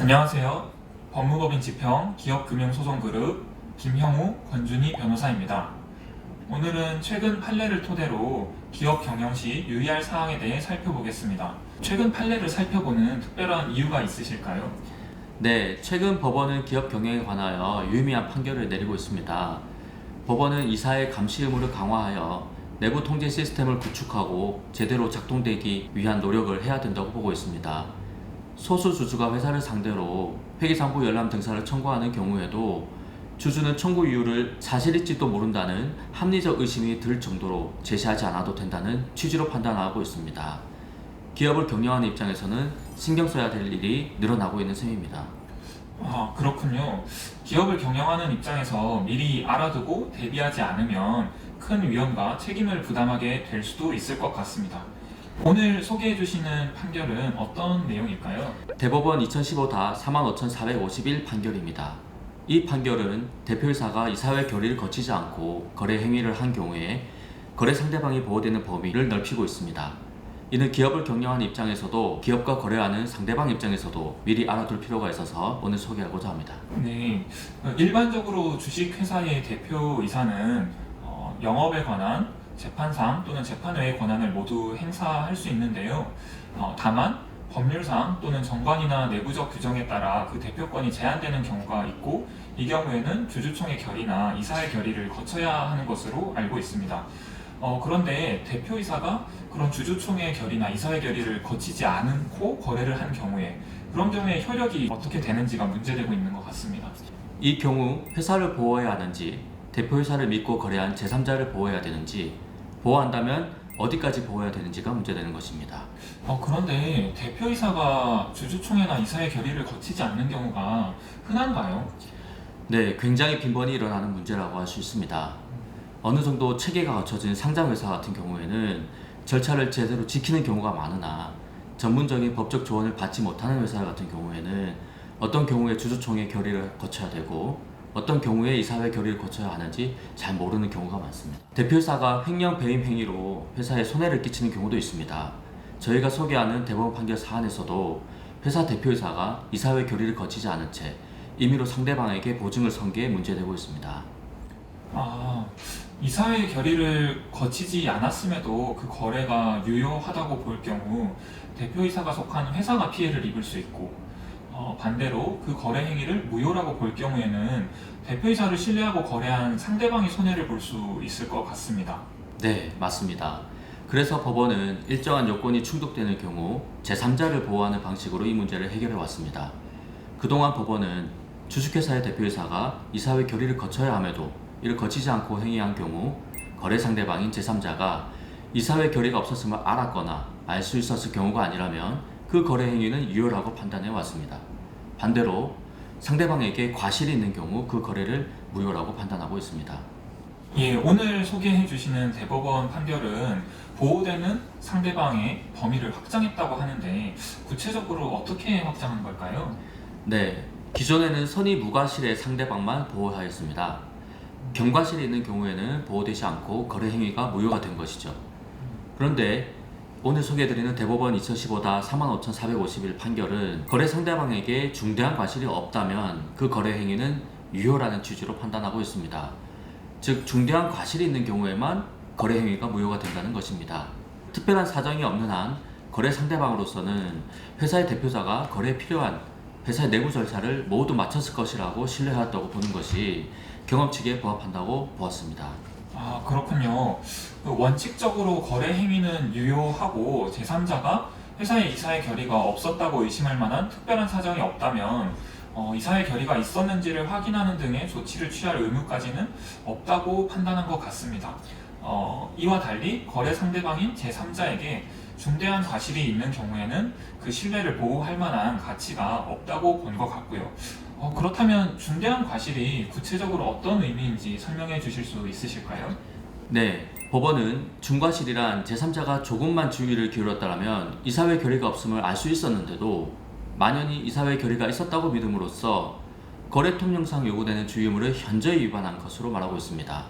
안녕하세요. 법무법인 지평 기업금융소송그룹 김형우, 권준희 변호사입니다. 오늘은 최근 판례를 토대로 기업 경영 시 유의할 사항에 대해 살펴보겠습니다. 최근 판례를 살펴보는 특별한 이유가 있으실까요? 네, 최근 법원은 기업 경영에 관하여 유의미한 판결을 내리고 있습니다. 법원은 이사의 감시 의무를 강화하여 내부 통제 시스템을 구축하고 제대로 작동되기 위한 노력을 해야 된다고 보고 있습니다. 소수 주주가 회사를 상대로 회계상부 열람 등사를 청구하는 경우에도 주주는 청구 이유를 사실일지도 모른다는 합리적 의심이 들 정도로 제시하지 않아도 된다는 취지로 판단하고 있습니다. 기업을 경영하는 입장에서는 신경 써야 될 일이 늘어나고 있는 셈입니다. 그렇군요. 기업을 경영하는 입장에서 미리 알아두고 대비하지 않으면 큰 위험과 책임을 부담하게 될 수도 있을 것 같습니다. 오늘 소개해 주시는 판결은 어떤 내용일까요? 대법원 2015-45,451 판결입니다. 이 판결은 대표이사가 이사회 결의를 거치지 않고 거래 행위를 한 경우에 거래 상대방이 보호되는 범위를 넓히고 있습니다. 이는 기업을 경영하는 입장에서도 기업과 거래하는 상대방 입장에서도 미리 알아둘 필요가 있어서 오늘 소개하고자 합니다. 네, 일반적으로 주식회사의 대표이사는 영업에 관한 재판상 또는 재판외의 권한을 모두 행사할 수 있는데요. 다만 법률상 또는 정관이나 내부적 규정에 따라 그 대표권이 제한되는 경우가 있고, 이 경우에는 주주총회 결의나 이사회 결의를 거쳐야 하는 것으로 알고 있습니다. 그런데 대표이사가 그런 주주총회 결의나 이사회 결의를 거치지 않고 거래를 한 경우에, 그런 경우에 효력이 어떻게 되는지가 문제되고 있는 것 같습니다. 이 경우 회사를 보호해야 하는지, 대표이사를 믿고 거래한 제3자를 보호해야 되는지, 보호한다면 어디까지 보호해야 되는지가 문제되는 것입니다. 그런데 대표이사가 주주총회나 이사회 결의를 거치지 않는 경우가 흔한가요? 네, 굉장히 빈번히 일어나는 문제라고 할 수 있습니다. 어느 정도 체계가 갖춰진 상장회사 같은 경우에는 절차를 제대로 지키는 경우가 많으나, 전문적인 법적 조언을 받지 못하는 회사 같은 경우에는 어떤 경우에 주주총회 결의를 거쳐야 되고 어떤 경우에 이사회 결의를 거쳐야 하는지 잘 모르는 경우가 많습니다. 대표이사가 횡령 배임 행위로 회사에 손해를 끼치는 경우도 있습니다. 저희가 소개하는 대법원 판결 사안에서도 회사 대표이사가 이사회 결의를 거치지 않은 채 임의로 상대방에게 보증을 선 게 문제되고 있습니다. 이사회 결의를 거치지 않았음에도 그 거래가 유효하다고 볼 경우 대표이사가 속한 회사가 피해를 입을 수 있고, 반대로 그 거래 행위를 무효라고 볼 경우에는 대표이사를 신뢰하고 거래한 상대방이 손해를 볼 수 있을 것 같습니다. 네, 맞습니다. 그래서 법원은 일정한 요건이 충족되는 경우 제3자를 보호하는 방식으로 이 문제를 해결해 왔습니다. 그동안 법원은 주식회사의 대표이사가 이사회 결의를 거쳐야 함에도 이를 거치지 않고 행위한 경우 거래 상대방인 제3자가 이사회 결의가 없었음을 알았거나 알 수 있었을 경우가 아니라면 그 거래 행위는 유효라고 판단해 왔습니다. 반대로 상대방에게 과실이 있는 경우 그 거래를 무효라고 판단하고 있습니다. 예, 오늘 소개해 주시는 대법원 판결은 보호되는 상대방의 범위를 확장했다고 하는데, 구체적으로 어떻게 확장한 걸까요? 네, 기존에는 선의 무과실의 상대방만 보호하였습니다. 경과실이 있는 경우에는 보호되지 않고 거래 행위가 무효가 된 것이죠. 그런데 오늘 소개해드리는 대법원 2015-45,451 판결은 거래 상대방에게 중대한 과실이 없다면 그 거래 행위는 유효라는 취지로 판단하고 있습니다. 즉, 중대한 과실이 있는 경우에만 거래 행위가 무효가 된다는 것입니다. 특별한 사정이 없는 한 거래 상대방으로서는 회사의 대표자가 거래에 필요한 회사의 내부 절차를 모두 마쳤을 것이라고 신뢰하였다고 보는 것이 경험칙에 부합한다고 보았습니다. 그렇군요. 원칙적으로 거래 행위는 유효하고 제3자가 회사의 이사회 결의가 없었다고 의심할 만한 특별한 사정이 없다면 이사회 결의가 있었는지를 확인하는 등의 조치를 취할 의무까지는 없다고 판단한 것 같습니다. 이와 달리 거래 상대방인 제3자에게 중대한 과실이 있는 경우에는 그 신뢰를 보호할 만한 가치가 없다고 본 것 같고요. 그렇다면 중대한 과실이 구체적으로 어떤 의미인지 설명해 주실 수 있으실까요? 네, 법원은 중과실이란 제3자가 조금만 주의를 기울였다면 이사회 결의가 없음을 알 수 있었는데도 만연히 이사회 결의가 있었다고 믿음으로써 거래 통령상 요구되는 주의의무를 현저히 위반한 것으로 말하고 있습니다.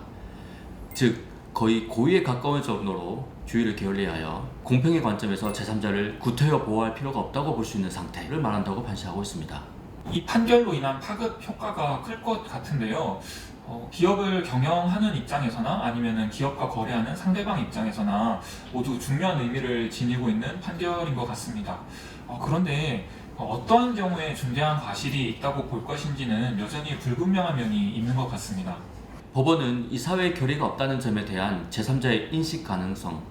즉, 거의 고의에 가까울 정도로 주의를 게을리하여 공평의 관점에서 제3자를 구태여 보호할 필요가 없다고 볼 수 있는 상태를 말한다고 판시하고 있습니다. 이 판결로 인한 파급 효과가 클 것 같은데요. 기업을 경영하는 입장에서나 아니면은 기업과 거래하는 상대방 입장에서나 모두 중요한 의미를 지니고 있는 판결인 것 같습니다. 그런데 어떠한 경우에 중대한 과실이 있다고 볼 것인지는 여전히 불분명한 면이 있는 것 같습니다. 법원은 이사회 결의가 없다는 점에 대한 제3자의 인식 가능성,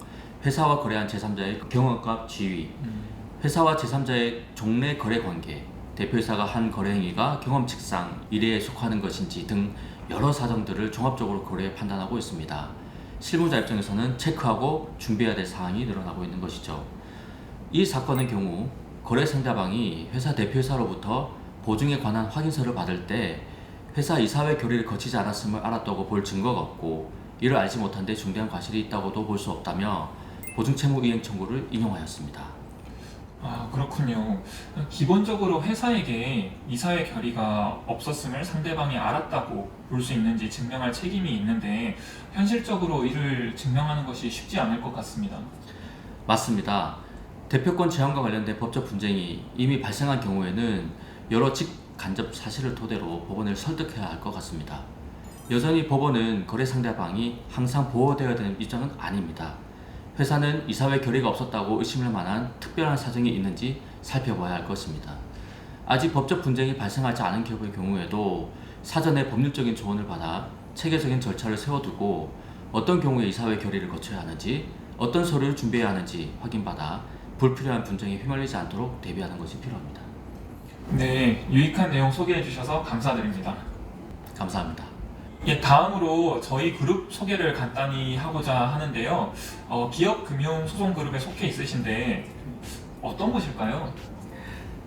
회사와 거래한 제3자의 경영학 지위, 회사와 제3자의 종래 거래 관계, 대표이사가 한 거래 행위가 경험칙상 이래에 속하는 것인지 등 여러 사정들을 종합적으로 고려해 판단하고 있습니다. 실무자 입장에서는 체크하고 준비해야 될 사항이 늘어나고 있는 것이죠. 이 사건의 경우 거래 상대방이 회사 대표이사로부터 보증에 관한 확인서를 받을 때 회사 이사회 결의를 거치지 않았음을 알았다고 볼 증거가 없고 이를 알지 못한 데 중대한 과실이 있다고도 볼 수 없다며 보증채무 이행 청구를 인용하였습니다. 그렇군요. 기본적으로 회사에게 이사회 결의가 없었음을 상대방이 알았다고 볼 수 있는지 증명할 책임이 있는데 현실적으로 이를 증명하는 것이 쉽지 않을 것 같습니다. 맞습니다. 대표권 제한과 관련된 법적 분쟁이 이미 발생한 경우에는 여러 직간접 사실을 토대로 법원을 설득해야 할 것 같습니다. 여전히 법원은 거래 상대방이 항상 보호되어야 되는 입장은 아닙니다. 회사는 이사회 결의가 없었다고 의심할 만한 특별한 사정이 있는지 살펴봐야 할 것입니다. 아직 법적 분쟁이 발생하지 않은 기업의 경우에도 사전에 법률적인 조언을 받아 체계적인 절차를 세워두고 어떤 경우에 이사회 결의를 거쳐야 하는지, 어떤 서류를 준비해야 하는지 확인받아 불필요한 분쟁에 휘말리지 않도록 대비하는 것이 필요합니다. 네, 유익한 내용 소개해 주셔서 감사드립니다. 감사합니다. 다음으로 저희 그룹 소개를 간단히 하고자 하는데요. 기업금융소송그룹에 속해 있으신데 어떤 곳일까요?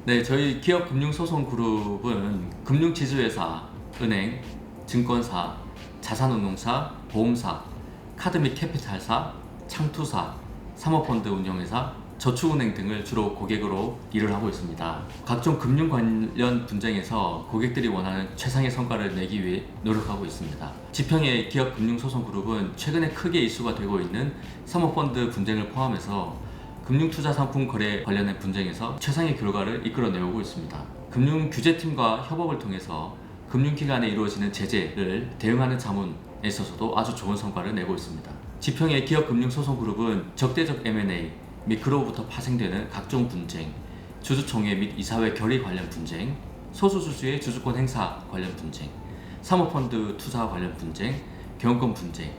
네, 저희 기업금융소송그룹은 금융지주회사, 은행, 증권사, 자산운용사, 보험사, 카드 및 캐피탈사, 창투사, 사모펀드 운용회사, 저축은행 등을 주로 고객으로 일을 하고 있습니다. 각종 금융 관련 분쟁에서 고객들이 원하는 최상의 성과를 내기 위해 노력하고 있습니다. 지평의 기업금융소송그룹은 최근에 크게 이슈가 되고 있는 사모펀드 분쟁을 포함해서 금융투자상품 거래 관련된 분쟁에서 최상의 결과를 이끌어내고 있습니다. 금융규제팀과 협업을 통해서 금융기관에 이루어지는 제재를 대응하는 자문에 있어서도 아주 좋은 성과를 내고 있습니다. 지평의 기업금융소송그룹은 적대적 M&A 및 그로부터 파생되는 각종 분쟁, 주주총회 및 이사회 결의 관련 분쟁, 소수주주의 주주권 행사 관련 분쟁, 사모펀드 투자 관련 분쟁, 경영권 분쟁,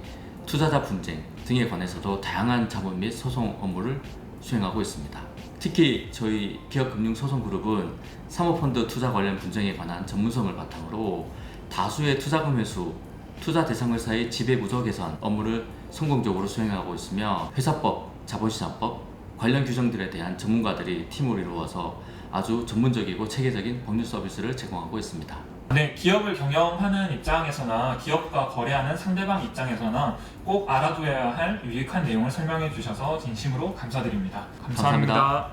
투자자 분쟁 등에 관해서도 다양한 자문 및 소송 업무를 수행하고 있습니다. 특히 저희 기업금융소송그룹은 사모펀드 투자 관련 분쟁에 관한 전문성을 바탕으로 다수의 투자금 회수, 투자 대상 회사의 지배구조 개선 업무를 성공적으로 수행하고 있으며 회사법, 자본시장법, 관련 규정들에 대한 전문가들이 팀을 이루어서 아주 전문적이고 체계적인 법률 서비스를 제공하고 있습니다. 네, 기업을 경영하는 입장에서나 기업과 거래하는 상대방 입장에서나 꼭 알아둬야 할 유익한 내용을 설명해 주셔서 진심으로 감사드립니다. 감사합니다.